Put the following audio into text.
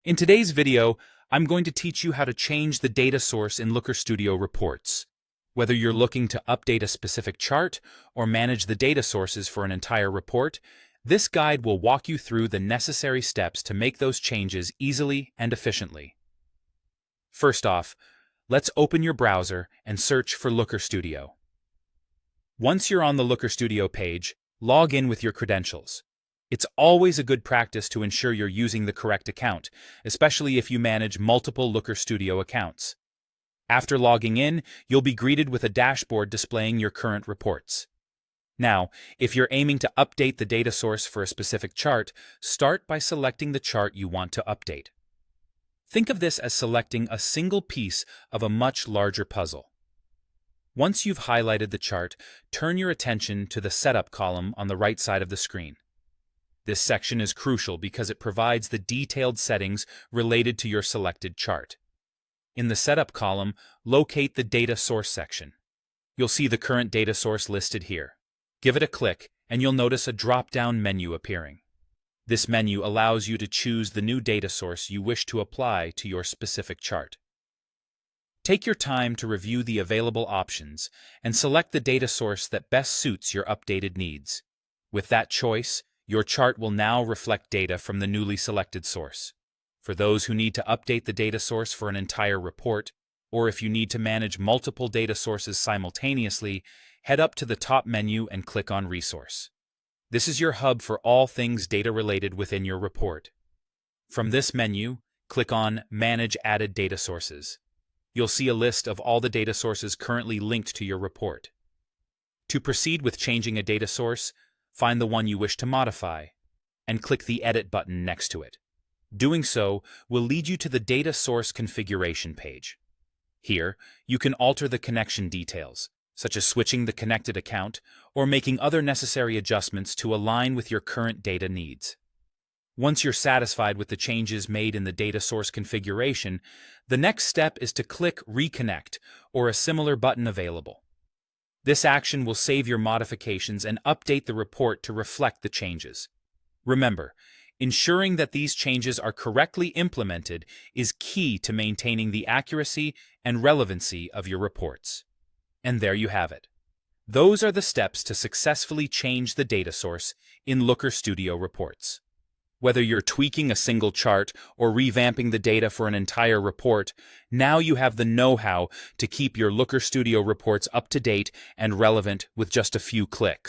In today's video, I'm going to teach you how to change the data source in Looker Studio reports. Whether you're looking to update a specific chart or manage the data sources for an entire report, this guide will walk you through the necessary steps to make those changes easily and efficiently. First off, let's open your browser and search for Looker Studio. Once you're on the Looker Studio page, log in with your credentials. It's always a good practice to ensure you're using the correct account, especially if you manage multiple Looker Studio accounts. After logging in, you'll be greeted with a dashboard displaying your current reports. Now, if you're aiming to update the data source for a specific chart, start by selecting the chart you want to update. Think of this as selecting a single piece of a much larger puzzle. Once you've highlighted the chart, turn your attention to the Setup column on the right side of the screen. This section is crucial because it provides the detailed settings related to your selected chart. In the Setup column, locate the Data Source section. You'll see the current data source listed here. Give it a click, and you'll notice a drop-down menu appearing. This menu allows you to choose the new data source you wish to apply to your specific chart. Take your time to review the available options and select the data source that best suits your updated needs. With that choice, your chart will now reflect data from the newly selected source. For those who need to update the data source for an entire report, or if you need to manage multiple data sources simultaneously, head up to the top menu and click on Resource. This is your hub for all things data-related within your report. From this menu, click on Manage Added Data Sources. You'll see a list of all the data sources currently linked to your report. To proceed with changing a data source, find the one you wish to modify, and click the Edit button next to it. Doing so will lead you to the Data Source Configuration page. Here, you can alter the connection details, such as switching the connected account or making other necessary adjustments to align with your current data needs. Once you're satisfied with the changes made in the data source configuration, the next step is to click Reconnect or a similar button available. This action will save your modifications and update the report to reflect the changes. Remember, ensuring that these changes are correctly implemented is key to maintaining the accuracy and relevancy of your reports. And there you have it. Those are the steps to successfully change the data source in Looker Studio reports. Whether you're tweaking a single chart or revamping the data for an entire report, now you have the know-how to keep your Looker Studio reports up to date and relevant with just a few clicks.